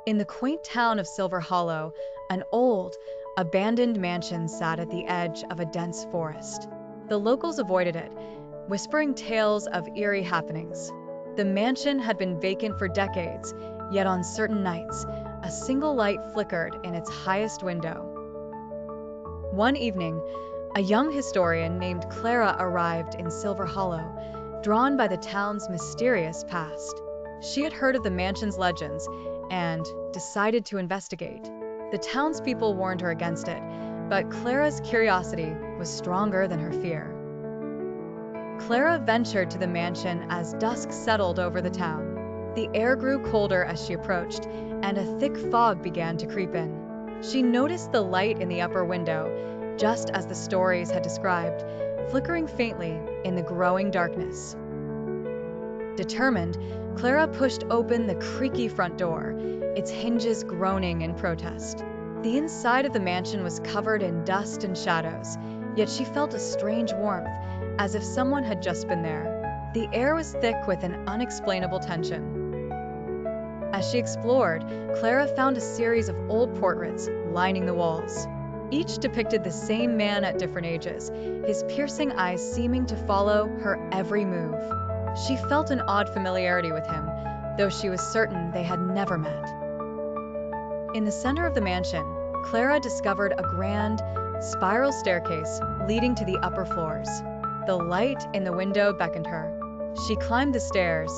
In the quaint town of Silver Hollow, an old, abandoned mansion sat at the edge of a dense forest. The locals avoided it, whispering tales of eerie happenings. The mansion had been vacant for decades, yet on certain nights, a single light flickered in its highest window. One evening, a young historian named Clara arrived in Silver Hollow, drawn by the town's mysterious past. She had heard of the mansion's legends and decided to investigate. The townspeople warned her against it, but Clara's curiosity was stronger than her fear. Clara ventured to the mansion as dusk settled over the town. The air grew colder as she approached, and a thick fog began to creep in. She noticed the light in the upper window, just as the stories had described, flickering faintly in the growing darkness. Determined, Clara pushed open the creaky front door, its hinges groaning in protest. The inside of the mansion was covered in dust and shadows, yet she felt a strange warmth, as if someone had just been there. The air was thick with an unexplainable tension. As she explored, Clara found a series of old portraits lining the walls. Each depicted the same man at different ages, his piercing eyes seeming to follow her every move. She felt an odd familiarity with him, though she was certain they had never met. In the center of the mansion, Clara discovered a grand, spiral staircase leading to the upper floors. The light in the window beckoned her. She climbed the stairs,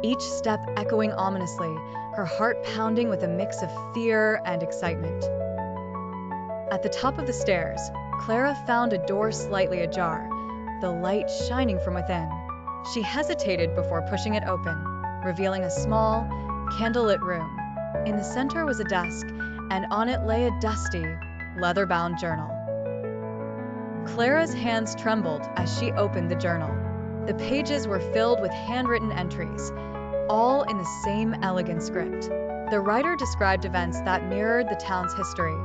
each step echoing ominously, her heart pounding with a mix of fear and excitement. At the top of the stairs, Clara found a door slightly ajar, the light shining from within. She hesitated before pushing it open, revealing a small, candlelit room. In the center was a desk, and on it lay a dusty, leather-bound journal. Clara's hands trembled as she opened the journal. The pages were filled with handwritten entries, all in the same elegant script. The writer described events that mirrored the town's history,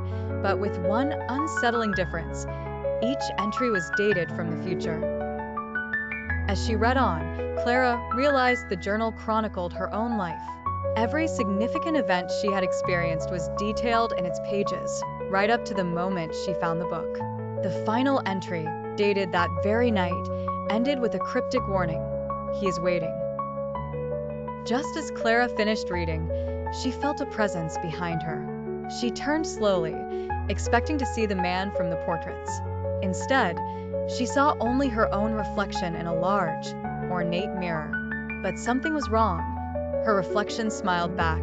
but with one unsettling difference. Each entry was dated from the future. As she read on, Clara realized the journal chronicled her own life. Every significant event she had experienced was detailed in its pages, right up to the moment she found the book. The final entry, dated that very night, ended with a cryptic warning: "He is waiting." Just as Clara finished reading, she felt a presence behind her. She turned slowly, expecting to see the man from the portraits. Instead, she saw only her own reflection in a large, ornate mirror. But something was wrong. Her reflection smiled back,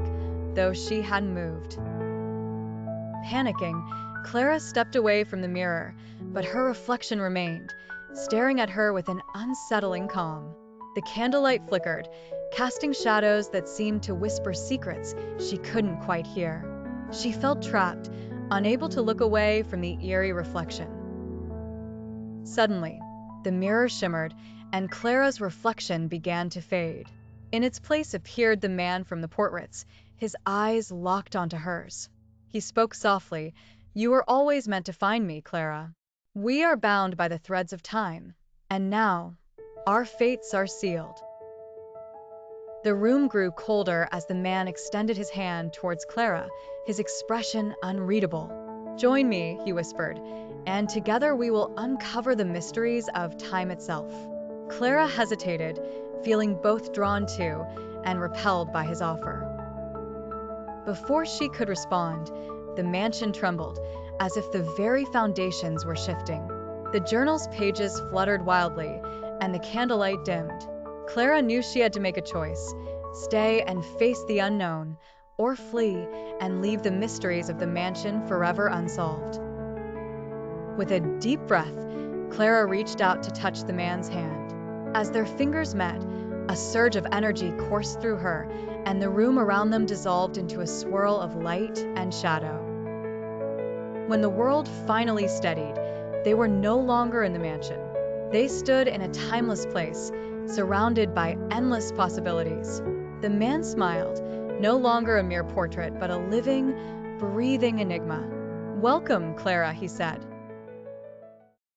though she hadn't moved. Panicking, Clara stepped away from the mirror, but her reflection remained, staring at her with an unsettling calm. The candlelight flickered, casting shadows that seemed to whisper secrets she couldn't quite hear. She felt trapped, unable to look away from the eerie reflection. Suddenly, the mirror shimmered, and Clara's reflection began to fade. In its place appeared the man from the portraits, his eyes locked onto hers. He spoke softly. "You were always meant to find me, Clara. We are bound by the threads of time, and now, our fates are sealed." The room grew colder as the man extended his hand towards Clara, his expression unreadable. "Join me," he whispered, "and together we will uncover the mysteries of time itself." Clara hesitated, feeling both drawn to and repelled by his offer. Before she could respond, the mansion trembled, as if the very foundations were shifting. The journal's pages fluttered wildly, and the candlelight dimmed. Clara knew she had to make a choice: stay and face the unknown, or flee and leave the mysteries of the mansion forever unsolved. With a deep breath, Clara reached out to touch the man's hand. As their fingers met, a surge of energy coursed through her, and the room around them dissolved into a swirl of light and shadow. When the world finally steadied, they were no longer in the mansion. They stood in a timeless place, surrounded by endless possibilities. The man smiled, no longer a mere portrait, but a living, breathing enigma. "Welcome, Clara," he said.